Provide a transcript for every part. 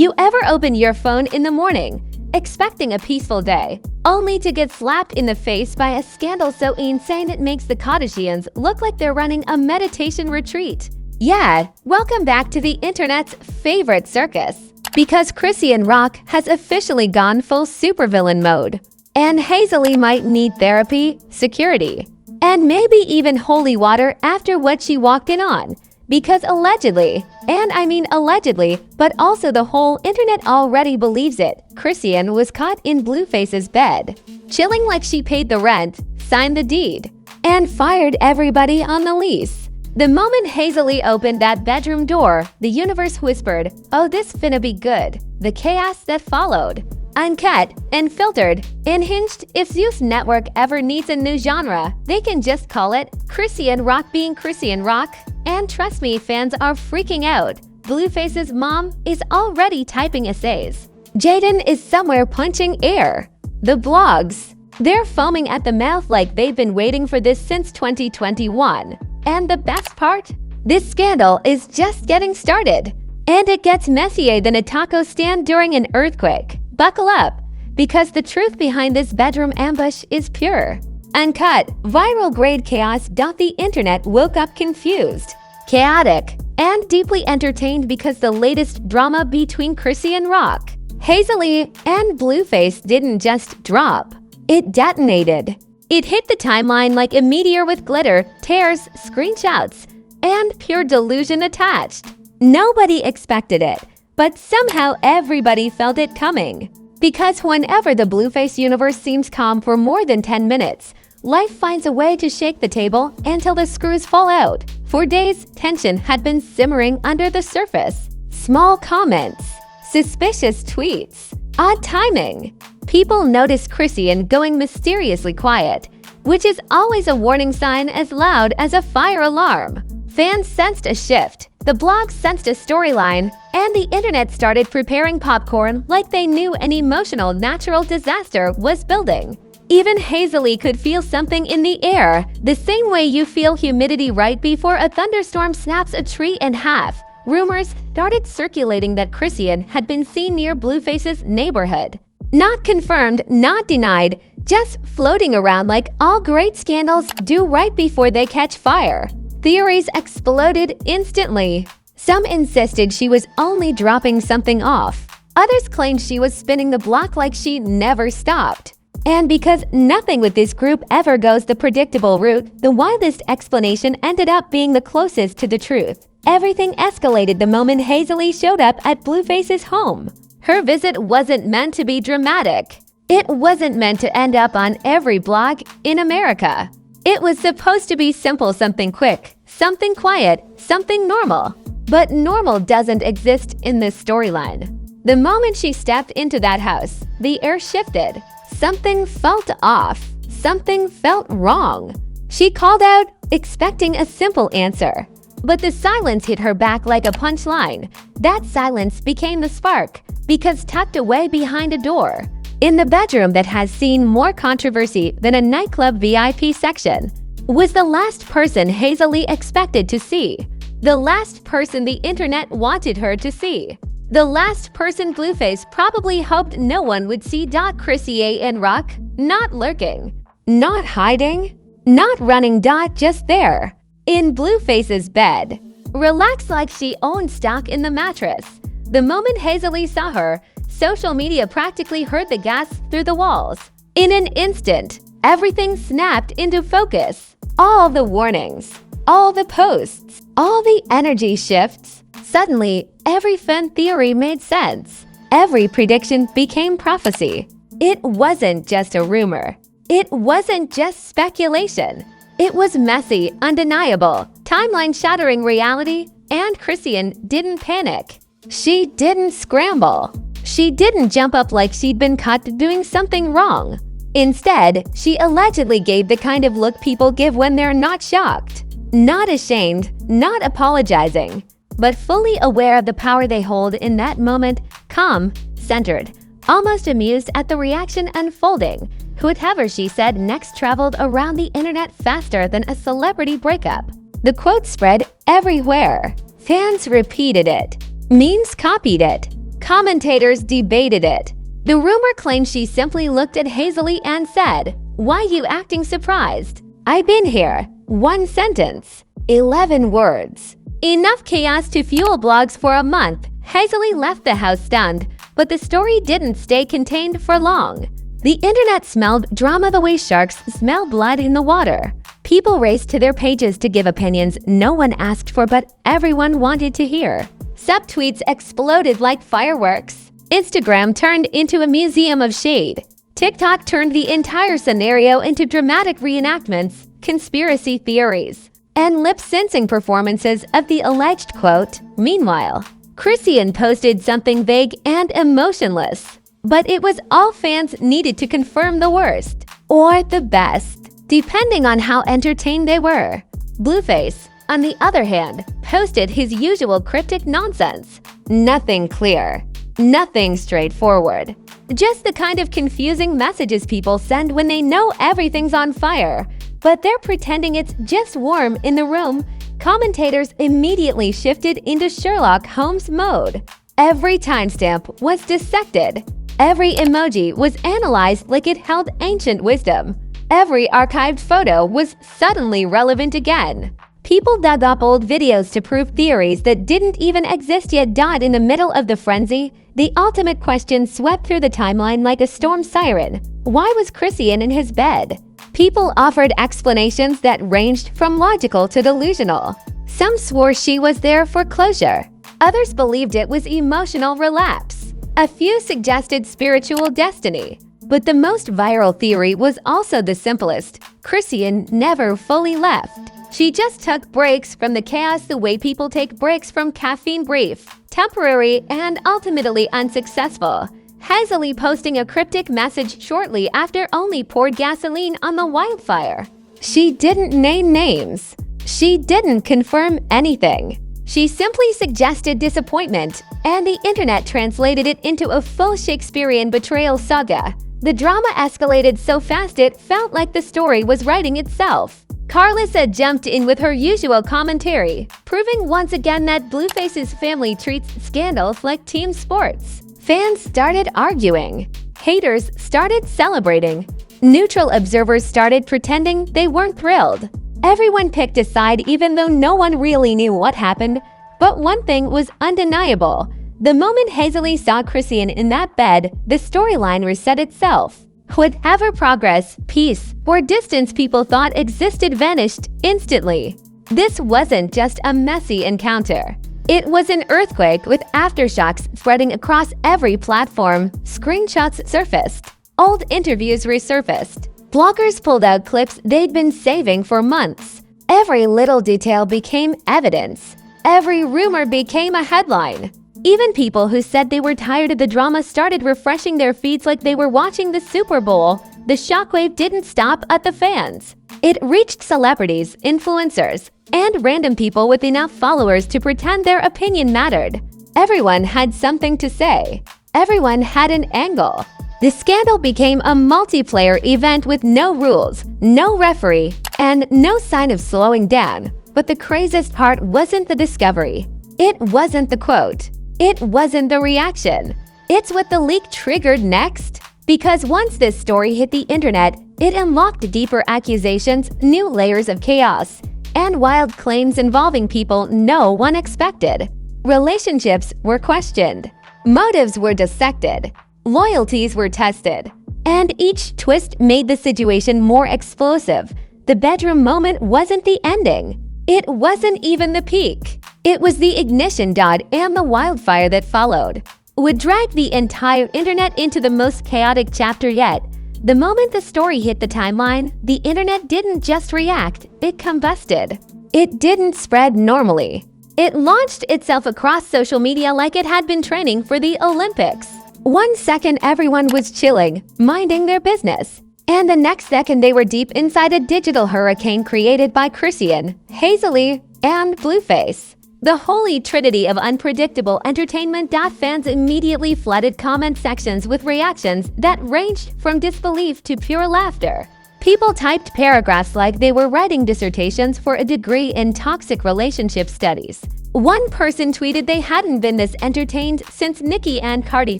You ever open your phone in the morning, expecting a peaceful day, only to get slapped in the face by a scandal so insane it makes the Kardashians look like they're running a meditation retreat? Yeah, welcome back to the internet's favorite circus. Because Chrisean Rock has officially gone full supervillain mode. And Hazel-E might need therapy, security, and maybe even holy water after what she walked in on. Because allegedly, and I mean allegedly, but also the whole internet already believes it, Chrisean was caught in Blueface's bed, chilling like she paid the rent, signed the deed, and fired everybody on the lease. The moment Hazel-E opened that bedroom door, the universe whispered, "Oh, this finna be good." The chaos that followed. Uncut, unfiltered, unhinged. If Zeus Network ever needs a new genre, they can just call it Chrisean Rock being Chrisean Rock. And trust me, fans are freaking out. Blueface's mom is already typing essays. Jaden is somewhere punching air. The blogs, they're foaming at the mouth like they've been waiting for this since 2021. And the best part? This scandal is just getting started. And it gets messier than a taco stand during an earthquake. Buckle up, because the truth behind this bedroom ambush is pure. Uncut, viral-grade chaos. The internet woke up confused, chaotic, and deeply entertained because the latest drama between Chrisean Rock, Hazel-E, and Blueface didn't just drop. It detonated. It hit the timeline like a meteor with glitter, tears, screenshots, and pure delusion attached. Nobody expected it, but somehow everybody felt it coming. Because whenever the Blueface universe seems calm for more than 10 minutes, life finds a way to shake the table until the screws fall out. For days, tension had been simmering under the surface. Small comments, suspicious tweets, odd timing. People noticed Chrisean going mysteriously quiet, which is always a warning sign as loud as a fire alarm. Fans sensed a shift. The blogs sensed a storyline, and the internet started preparing popcorn like they knew an emotional natural disaster was building. Even Hazel-E could feel something in the air, the same way you feel humidity right before a thunderstorm snaps a tree in half. Rumors started circulating that Chrisean had been seen near Blueface's neighborhood. Not confirmed, not denied, just floating around like all great scandals do right before they catch fire. Theories exploded instantly. Some insisted she was only dropping something off. Others claimed she was spinning the block like she never stopped. And because nothing with this group ever goes the predictable route, the wildest explanation ended up being the closest to the truth. Everything escalated the moment Hazel-E showed up at Blueface's home. Her visit wasn't meant to be dramatic. It wasn't meant to end up on every blog in America. It was supposed to be simple, something quick, something quiet, something normal. But normal doesn't exist in this storyline. The moment she stepped into that house, the air shifted. Something felt off. Something felt wrong. She called out, expecting a simple answer. But the silence hit her back like a punchline. That silence became the spark, because tucked away behind a door, in the bedroom that has seen more controversy than a nightclub VIP section, was the last person Hazel-E expected to see. The last person the internet wanted her to see. The last person Blueface probably hoped no one would see. Chrisean Rock, not lurking, not hiding, not running. Just there, in Blueface's bed, relaxed like she owned stock in the mattress. The moment Hazel-E saw her, social media practically heard the gas through the walls. In an instant, everything snapped into focus. All the warnings, all the posts, all the energy shifts. Suddenly, every fan theory made sense. Every prediction became prophecy. It wasn't just a rumor. It wasn't just speculation. It was messy, undeniable, timeline-shattering reality, and Chrisean didn't panic. She didn't scramble. She didn't jump up like she'd been caught doing something wrong. Instead, she allegedly gave the kind of look people give when they're not shocked, not ashamed, not apologizing, but fully aware of the power they hold in that moment, calm, centered, almost amused at the reaction unfolding. Whatever she said next traveled around the internet faster than a celebrity breakup. The quote spread everywhere. Fans repeated it. Memes copied it. Commentators debated it. The rumor claimed she simply looked at Hazel-E and said, "Why you acting surprised? I been here." One sentence. 11 words. Enough chaos to fuel blogs for a month. Hazel-E left the house stunned, but the story didn't stay contained for long. The internet smelled drama the way sharks smell blood in the water. People raced to their pages to give opinions no one asked for but everyone wanted to hear. Subtweets exploded like fireworks. Instagram turned into a museum of shade. TikTok turned the entire scenario into dramatic reenactments, conspiracy theories, and lip-syncing performances of the alleged quote. Meanwhile, Chrisean posted something vague and emotionless, but it was all fans needed to confirm the worst or the best, depending on how entertained they were. Blueface, on the other hand, posted his usual cryptic nonsense. Nothing clear, nothing straightforward. Just the kind of confusing messages people send when they know everything's on fire, but they're pretending it's just warm in the room. Commentators immediately shifted into Sherlock Holmes mode. Every timestamp was dissected. Every emoji was analyzed like it held ancient wisdom. Every archived photo was suddenly relevant again. People dug up old videos to prove theories that didn't even exist yet. In the middle of the frenzy, the ultimate question swept through the timeline like a storm siren. Why was Chrisean in his bed? People offered explanations that ranged from logical to delusional. Some swore she was there for closure. Others believed it was emotional relapse. A few suggested spiritual destiny. But the most viral theory was also the simplest. Chrisean never fully left. She just took breaks from the chaos the way people take breaks from caffeine. Brief, temporary, and ultimately unsuccessful. Hazel-E posting a cryptic message shortly after only poured gasoline on the wildfire. She didn't name names. She didn't confirm anything. She simply suggested disappointment, and the internet translated it into a full Shakespearean betrayal saga. The drama escalated so fast it felt like the story was writing itself. Carlissa jumped in with her usual commentary, proving once again that Blueface's family treats scandals like team sports. Fans started arguing. Haters started celebrating. Neutral observers started pretending they weren't thrilled. Everyone picked a side even though no one really knew what happened. But one thing was undeniable. The moment Hazel-E saw Chrisean in that bed, the storyline reset itself. Whatever progress, peace, or distance people thought existed vanished instantly. This wasn't just a messy encounter. It was an earthquake with aftershocks spreading across every platform. Screenshots surfaced. Old interviews resurfaced. Bloggers pulled out clips they'd been saving for months. Every little detail became evidence. Every rumor became a headline. Even people who said they were tired of the drama started refreshing their feeds like they were watching the Super Bowl. The shockwave didn't stop at the fans. It reached celebrities, influencers, and random people with enough followers to pretend their opinion mattered. Everyone had something to say. Everyone had an angle. The scandal became a multiplayer event with no rules, no referee, and no sign of slowing down. But the craziest part wasn't the discovery. It wasn't the quote. It wasn't the reaction. It's what the leak triggered next. Because once this story hit the internet, it unlocked deeper accusations, new layers of chaos, and wild claims involving people no one expected. Relationships were questioned. Motives were dissected. Loyalties were tested. And each twist made the situation more explosive. The bedroom moment wasn't the ending. It wasn't even the peak. It was the ignition, and the wildfire that followed would drag the entire internet into the most chaotic chapter yet. The moment the story hit the timeline, the internet didn't just react, it combusted. It didn't spread normally. It launched itself across social media like it had been training for the Olympics. 1 second everyone was chilling, minding their business. And the next second they were deep inside a digital hurricane created by Chrisean, Hazel-E, and Blueface. The holy trinity of unpredictable entertainment. Fans immediately flooded comment sections with reactions that ranged from disbelief to pure laughter. People typed paragraphs like they were writing dissertations for a degree in toxic relationship studies. One person tweeted they hadn't been this entertained since Nicki and Cardi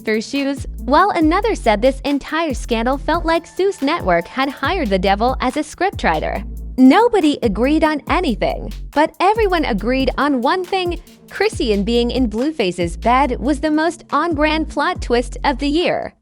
threw shoes, while another said this entire scandal felt like Zeus Network had hired the devil as a scriptwriter. Nobody agreed on anything, but everyone agreed on one thing: Chrisean being in Blueface's bed was the most on-brand plot twist of the year.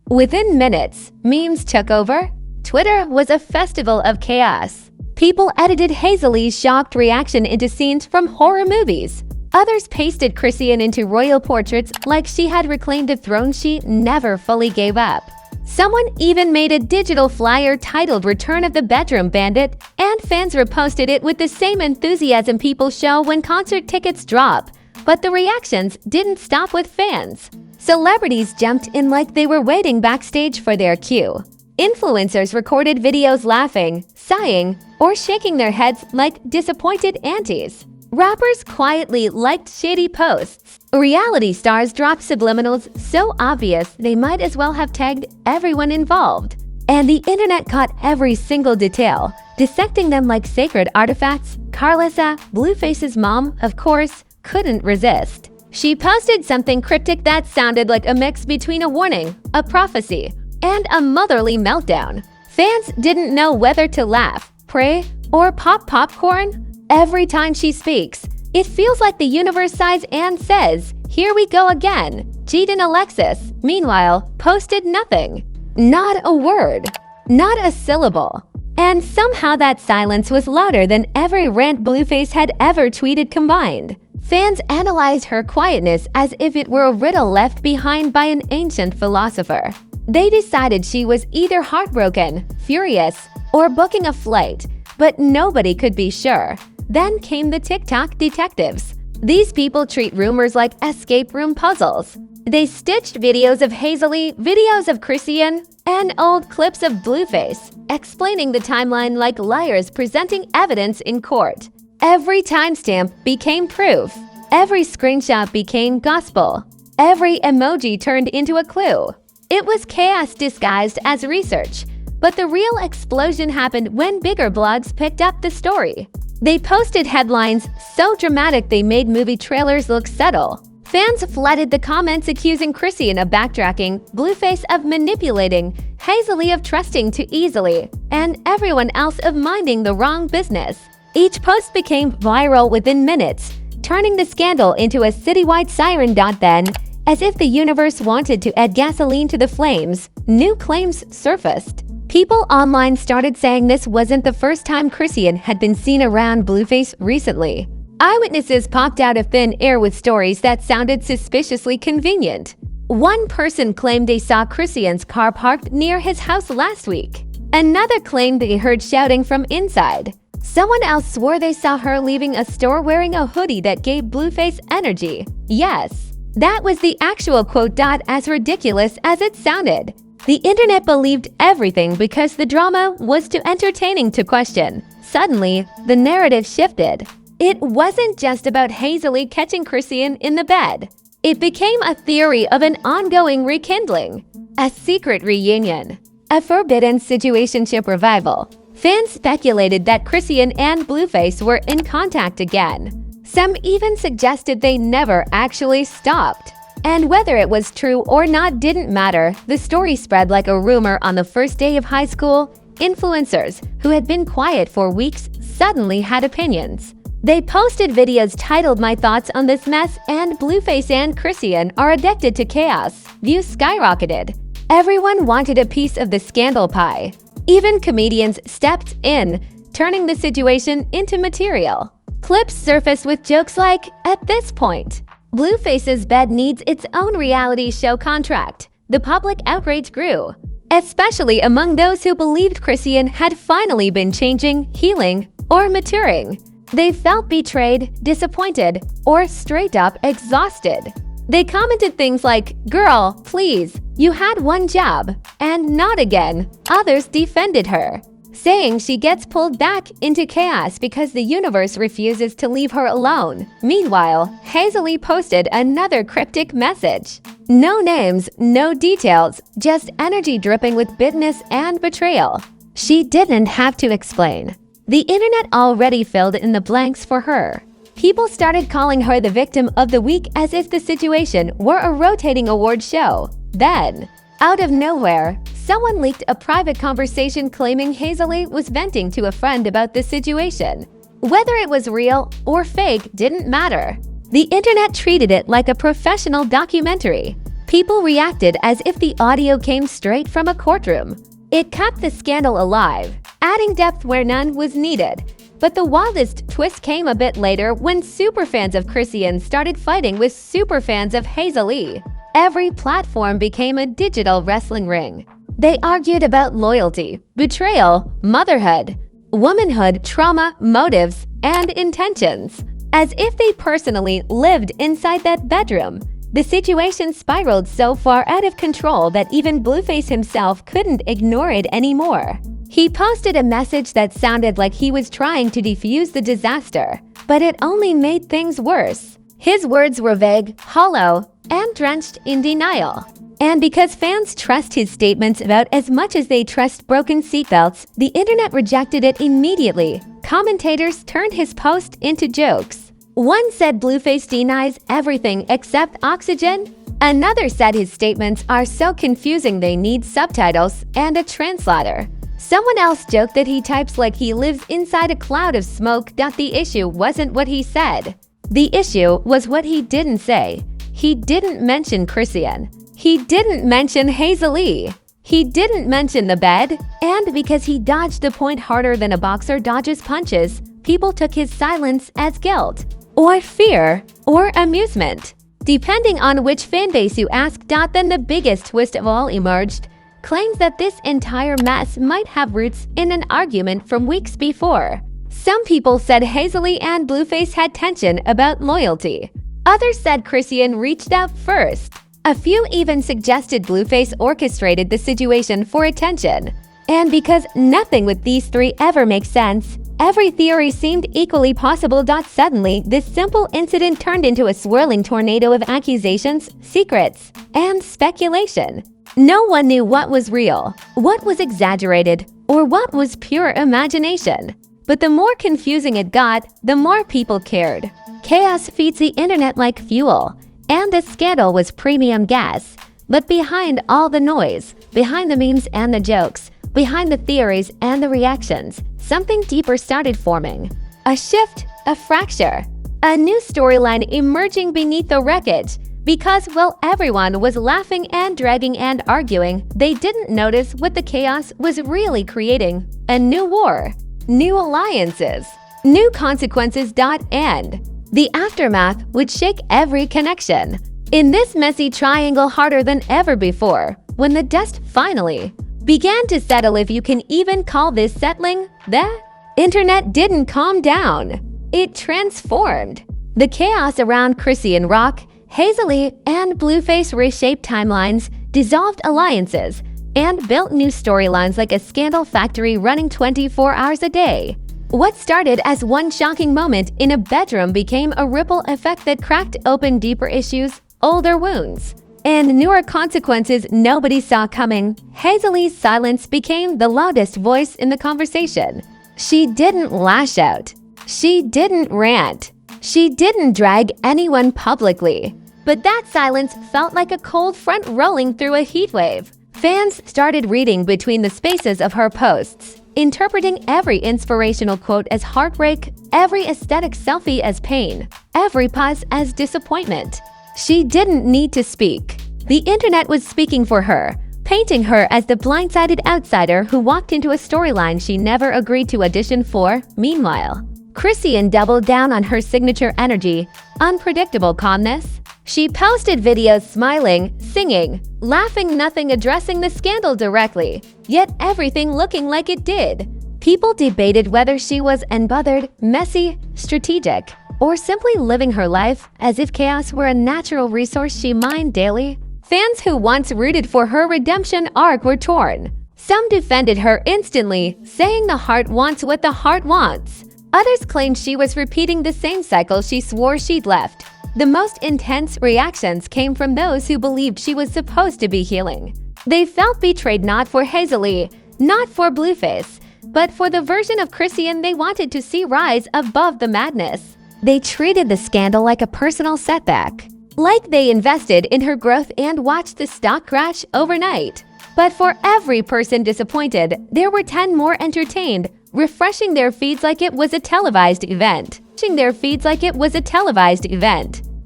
Within minutes, memes took over. Twitter was a festival of chaos. People edited Hazel-E's shocked reaction into scenes from horror movies. Others pasted Chrisean into royal portraits like she had reclaimed a throne she never fully gave up. Someone even made a digital flyer titled "Return of the Bedroom Bandit," and fans reposted it with the same enthusiasm people show when concert tickets drop. But the reactions didn't stop with fans. Celebrities jumped in like they were waiting backstage for their cue. Influencers recorded videos laughing, sighing, or shaking their heads like disappointed aunties. Rappers quietly liked shady posts. Reality stars dropped subliminals so obvious they might as well have tagged everyone involved. And the internet caught every single detail, dissecting them like sacred artifacts. Carlissa, Blueface's mom, of course, couldn't resist. She posted something cryptic that sounded like a mix between a warning, a prophecy, and a motherly meltdown. Fans didn't know whether to laugh, pray, or pop popcorn. Every time she speaks, it feels like the universe sighs and says, "Here we go again." Jaden Alexis, meanwhile, posted nothing. Not a word. Not a syllable. And somehow that silence was louder than every rant Blueface had ever tweeted combined. Fans analyzed her quietness as if it were a riddle left behind by an ancient philosopher. They decided she was either heartbroken, furious, or booking a flight, but nobody could be sure. Then came the TikTok detectives. These people treat rumors like escape room puzzles. They stitched videos of Hazel-E, videos of Chrisean, and old clips of Blueface, explaining the timeline like liars presenting evidence in court. Every timestamp became proof. Every screenshot became gospel. Every emoji turned into a clue. It was chaos disguised as research, but the real explosion happened when bigger blogs picked up the story. They posted headlines so dramatic they made movie trailers look subtle. Fans flooded the comments accusing Chrisean of backtracking, Blueface of manipulating, Hazel-E of trusting too easily, and everyone else of minding the wrong business. Each post became viral within minutes, turning the scandal into a citywide siren. Then, as if the universe wanted to add gasoline to the flames, new claims surfaced. People online started saying this wasn't the first time Chrisean had been seen around Blueface recently. Eyewitnesses popped out of thin air with stories that sounded suspiciously convenient. One person claimed they saw Chrisean's car parked near his house last week. Another claimed they heard shouting from inside. Someone else swore they saw her leaving a store wearing a hoodie that gave Blueface energy. Yes, that was the actual quote. As ridiculous as it sounded, the internet believed everything because the drama was too entertaining to question. Suddenly, the narrative shifted. It wasn't just about Hazel-E catching Chrisean in the bed. It became a theory of an ongoing rekindling, a secret reunion, a forbidden situationship revival. Fans speculated that Chrisean and Blueface were in contact again. Some even suggested they never actually stopped. And whether it was true or not didn't matter. The story spread like a rumor on the first day of high school. Influencers, who had been quiet for weeks, suddenly had opinions. They posted videos titled "My Thoughts on This Mess" and "Blueface and Chrisean are addicted to chaos." Views skyrocketed. Everyone wanted a piece of the scandal pie. Even comedians stepped in, turning the situation into material. Clips surfaced with jokes like, "At this point, Blueface's bed needs its own reality show contract." The public outrage grew, especially among those who believed Chrisean had finally been changing, healing, or maturing. They felt betrayed, disappointed, or straight up exhausted. They commented things like, "Girl, please, you had one job," and "not again." Others defended her, saying she gets pulled back into chaos because the universe refuses to leave her alone. Meanwhile, Hazel-E posted another cryptic message. No names, no details, just energy dripping with bitterness and betrayal. She didn't have to explain. The internet already filled in the blanks for her. People started calling her the victim of the week as if the situation were a rotating award show. Then, out of nowhere, someone leaked a private conversation claiming Hazel-E was venting to a friend about the situation. Whether it was real or fake didn't matter. The internet treated it like a professional documentary. People reacted as if the audio came straight from a courtroom. It kept the scandal alive, adding depth where none was needed. But the wildest twist came a bit later when superfans of Chrisean started fighting with superfans of Hazel-E. Every platform became a digital wrestling ring. They argued about loyalty, betrayal, motherhood, womanhood, trauma, motives, and intentions, as if they personally lived inside that bedroom. The situation spiraled so far out of control that even Blueface himself couldn't ignore it anymore. He posted a message that sounded like he was trying to defuse the disaster, but it only made things worse. His words were vague, hollow, and drenched in denial. And because fans trust his statements about as much as they trust broken seatbelts, the internet rejected it immediately. Commentators turned his post into jokes. One said Blueface denies everything except oxygen. Another said his statements are so confusing they need subtitles and a translator. Someone else joked that he types like he lives inside a cloud of smoke. The issue wasn't what he said. The issue was what he didn't say. He didn't mention Chrisean. He didn't mention Hazel-E. He didn't mention the bed. And because he dodged the point harder than a boxer dodges punches, people took his silence as guilt, or fear, or amusement, depending on which fanbase you ask. Then the biggest twist of all emerged, claims that this entire mess might have roots in an argument from weeks before. Some people said Hazel-E and Blueface had tension about loyalty. Others said Chrisean reached out first. A few even suggested Blueface orchestrated the situation for attention. And because nothing with these three ever makes sense, every theory seemed equally possible. Suddenly, this simple incident turned into a swirling tornado of accusations, secrets, and speculation. No one knew what was real, what was exaggerated, or what was pure imagination. But the more confusing it got, the more people cared. Chaos feeds the internet like fuel, and this scandal was premium gas. But behind all the noise, behind the memes and the jokes, behind the theories and the reactions, something deeper started forming. A shift, a fracture, a new storyline emerging beneath the wreckage. Because while everyone was laughing and dragging and arguing, they didn't notice what the chaos was really creating. A new war, new alliances, new consequences. And the aftermath would shake every connection. In this messy triangle harder than ever before, when the dust finally began to settle, if you can even call this settling, the internet didn't calm down. It transformed. The chaos around Chrisean Rock, Hazel-E, and Blueface reshaped timelines, dissolved alliances, and built new storylines like a scandal factory running 24 hours a day. What started as one shocking moment in a bedroom became a ripple effect that cracked open deeper issues, older wounds, and newer consequences nobody saw coming. Hazel-E's silence became the loudest voice in the conversation. She didn't lash out. She didn't rant. She didn't drag anyone publicly. But that silence felt like a cold front rolling through a heat wave. Fans started reading between the spaces of her posts, interpreting every inspirational quote as heartbreak, every aesthetic selfie as pain, every pause as disappointment. She didn't need to speak. The internet was speaking for her, painting her as the blindsided outsider who walked into a storyline she never agreed to audition for. Meanwhile, Chrisean doubled down on her signature energy, unpredictable calmness. She posted videos smiling, singing, laughing, nothing addressing the scandal directly, yet everything looking like it did. People debated whether she was unbothered, messy, strategic, or simply living her life as if chaos were a natural resource she mined daily. Fans who once rooted for her redemption arc were torn. Some defended her instantly, saying the heart wants what the heart wants. Others claimed she was repeating the same cycle she swore she'd left. The most intense reactions came from those who believed she was supposed to be healing. They felt betrayed not for Hazel-E, not for Blueface, but for the version of Chrisean they wanted to see rise above the madness. They treated the scandal like a personal setback, like they invested in her growth and watched the stock crash overnight. But for every person disappointed, there were 10 more entertained, refreshing their feeds like it was a televised event.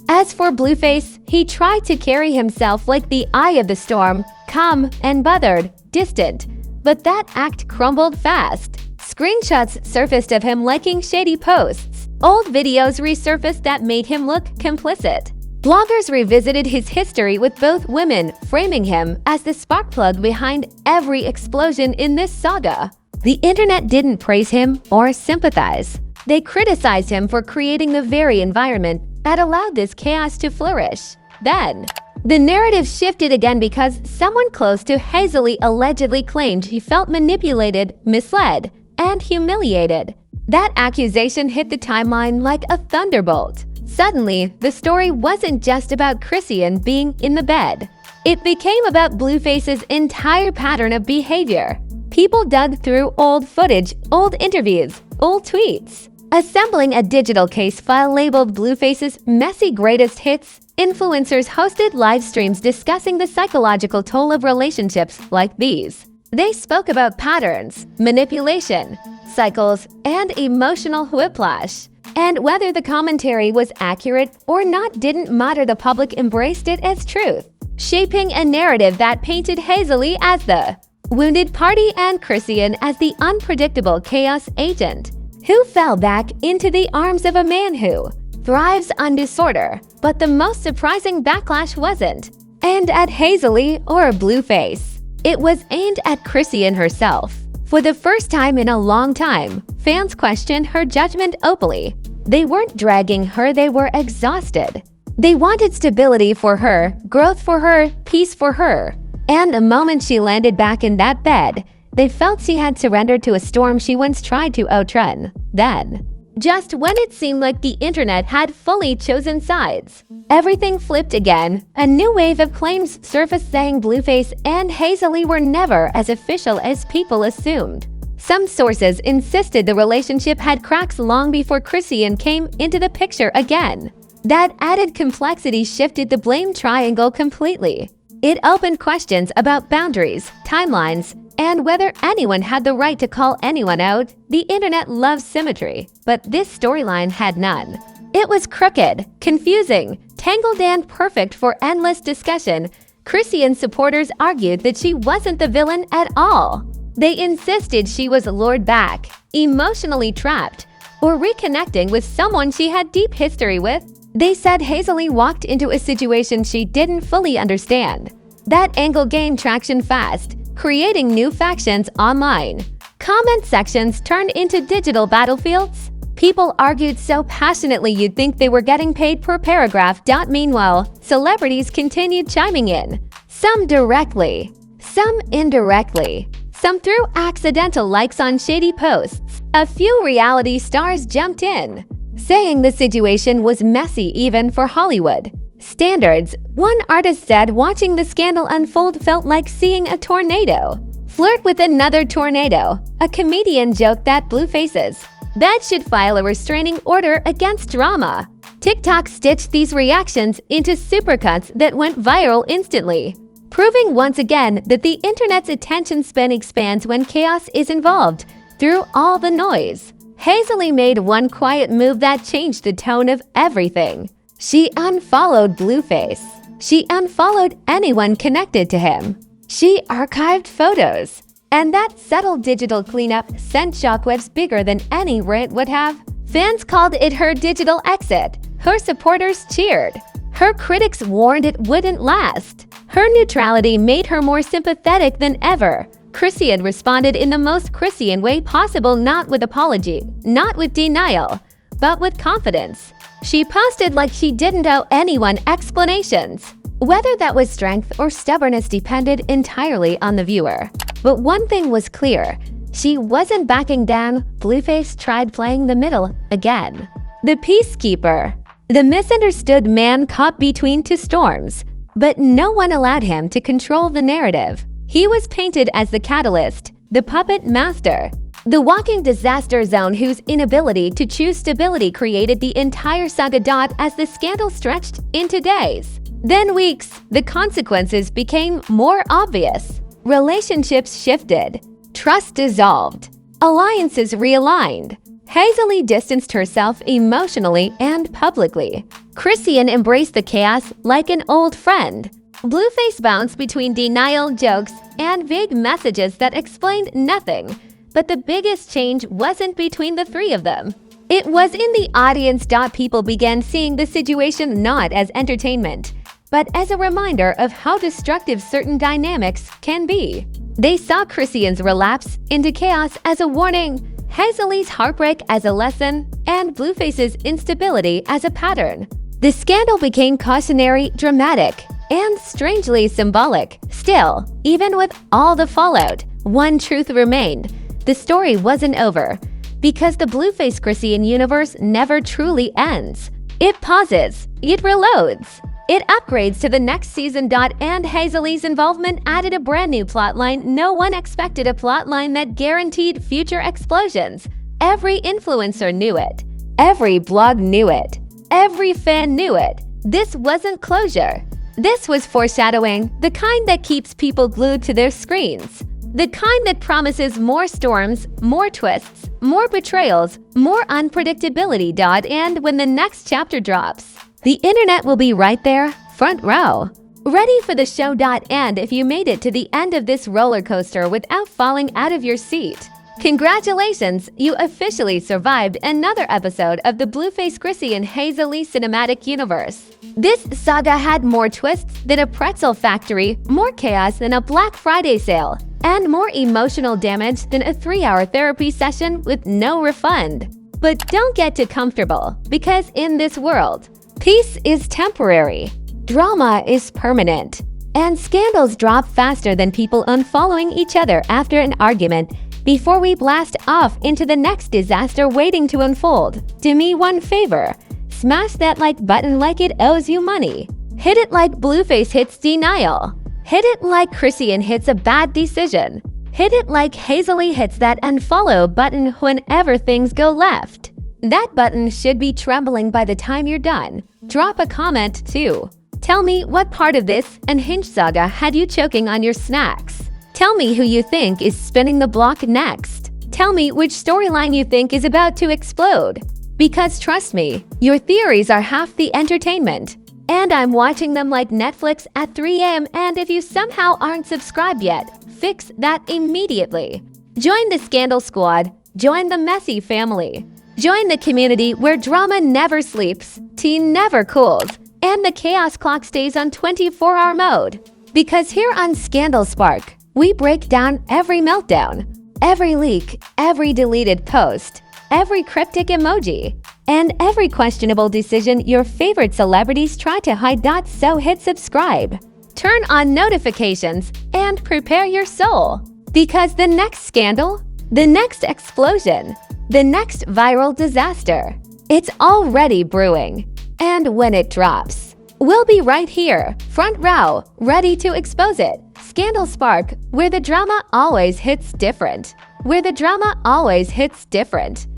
As for Blueface, he tried to carry himself like the eye of the storm, calm and bothered, distant. But that act crumbled fast. Screenshots surfaced of him liking shady posts. Old videos resurfaced that made him look complicit. Bloggers revisited his history with both women, framing him as the spark plug behind every explosion in this saga. The internet didn't praise him or sympathize. They criticized him for creating the very environment that allowed this chaos to flourish. Then, the narrative shifted again because someone close to Hazel-E allegedly claimed he felt manipulated, misled, and humiliated. That accusation hit the timeline like a thunderbolt. Suddenly, the story wasn't just about Chrisean being in the bed. It became about Blueface's entire pattern of behavior. People dug through old footage, old interviews, old tweets. Assembling a digital case file labeled Blueface's messy greatest hits, influencers hosted live streams discussing the psychological toll of relationships like these. They spoke about patterns, manipulation, cycles, and emotional whiplash. And whether the commentary was accurate or not didn't matter, the public embraced it as truth, shaping a narrative that painted Hazel-E as the wounded party and Chrisean as the unpredictable chaos agent, who fell back into the arms of a man who thrives on disorder. But the most surprising backlash wasn't aimed at Hazel-E or Blueface. It was aimed at Chrisean herself. For the first time in a long time, fans questioned her judgment openly. They weren't dragging her, they were exhausted. They wanted stability for her, growth for her, peace for her. And the moment she landed back in that bed, they felt she had surrendered to a storm she once tried to outrun. Then, just when it seemed like the internet had fully chosen sides, everything flipped again. A new wave of claims surfaced saying Blueface and Hazel-E were never as official as people assumed. Some sources insisted the relationship had cracks long before Chrisean came into the picture again. That added complexity shifted the blame triangle completely. It opened questions about boundaries, timelines, and whether anyone had the right to call anyone out. The internet loves symmetry, but this storyline had none. It was crooked, confusing, tangled, and perfect for endless discussion. Chrisean supporters argued that she wasn't the villain at all. They insisted she was lured back, emotionally trapped, or reconnecting with someone she had deep history with. They said Hazel-E walked into a situation she didn't fully understand. That angle gained traction fast, creating new factions online. Comment sections turned into digital battlefields. People argued so passionately you'd think they were getting paid per paragraph. Meanwhile, celebrities continued chiming in. Some directly, some indirectly, some through accidental likes on shady posts. A few reality stars jumped in, saying the situation was messy even for Hollywood standards. One artist said watching the scandal unfold felt like seeing a tornado flirt with another tornado. A comedian joked that Blueface's bed should file a restraining order against drama. TikTok stitched these reactions into supercuts that went viral instantly, proving once again that the internet's attention span expands when chaos is involved. Through all the noise, Hazel-E made one quiet move that changed the tone of everything. She unfollowed Blueface. She unfollowed anyone connected to him. She archived photos. And that subtle digital cleanup sent shockwaves bigger than any rant would have. Fans called it her digital exit. Her supporters cheered. Her critics warned it wouldn't last. Her neutrality made her more sympathetic than ever. Chrisean responded in the most Chrisean way possible, not with apology, not with denial, but with confidence. She posted like she didn't owe anyone explanations. Whether that was strength or stubbornness depended entirely on the viewer. But one thing was clear, she wasn't backing down. Blueface tried playing the middle again. The peacekeeper. The misunderstood man caught between two storms, but no one allowed him to control the narrative. He was painted as the catalyst, the puppet master, the walking disaster zone whose inability to choose stability created the entire saga. As the scandal stretched into days, then weeks, the consequences became more obvious. Relationships shifted, trust dissolved, alliances realigned. Hazel-E distanced herself emotionally and publicly. Chrisean embraced the chaos like an old friend. Blueface bounced between denial jokes and vague messages that explained nothing. But the biggest change wasn't between the three of them. It was in the audience. People began seeing the situation not as entertainment, but as a reminder of how destructive certain dynamics can be. They saw Chrisean's relapse into chaos as a warning, Hazel-E's heartbreak as a lesson, and Blueface's instability as a pattern. The scandal became cautionary, dramatic, and strangely symbolic. Still, even with all the fallout, one truth remained. The story wasn't over, because the Blueface-Chrisean universe never truly ends. It pauses, it reloads, it upgrades to the next season. And Hazel-E's involvement added a brand new plotline. No one expected a plotline that guaranteed future explosions. Every influencer knew it. Every blog knew it. Every fan knew it. This wasn't closure. This was foreshadowing, the kind that keeps people glued to their screens. The kind that promises more storms, more twists, more betrayals, more unpredictability. And when the next chapter drops, the internet will be right there, front row, ready for the show. And if you made it to the end of this roller coaster without falling out of your seat, congratulations, you officially survived another episode of the Blueface-Chrisean Hazel-E cinematic universe. This saga had more twists than a pretzel factory, more chaos than a Black Friday sale, and more emotional damage than a 3-hour therapy session with no refund. But don't get too comfortable, because in this world, peace is temporary, drama is permanent, and scandals drop faster than people unfollowing each other after an argument. Before we blast off into the next disaster waiting to unfold, do me one favor. Smash that like button like it owes you money. Hit it like Blueface hits denial. Hit it like Chrisean hits a bad decision. Hit it like Hazel-E hits that unfollow button whenever things go left. That button should be trembling by the time you're done. Drop a comment too. Tell me what part of this unhinged saga had you choking on your snacks. Tell me who you think is spinning the block next. Tell me which storyline you think is about to explode. Because trust me, your theories are half the entertainment. And I'm watching them like Netflix at 3 a.m. And if you somehow aren't subscribed yet, fix that immediately. Join the Scandal Squad. Join the messy family. Join the community where drama never sleeps, tea never cools, and the chaos clock stays on 24-hour mode. Because here on Scandal Spark, we break down every meltdown, every leak, every deleted post, every cryptic emoji, and every questionable decision your favorite celebrities try to hide. So hit subscribe, turn on notifications, and prepare your soul. Because the next scandal, the next explosion, the next viral disaster, it's already brewing. And when it drops, we'll be right here, front row, ready to expose it. Scandal Spark, where the drama always hits different. Where the drama always hits different.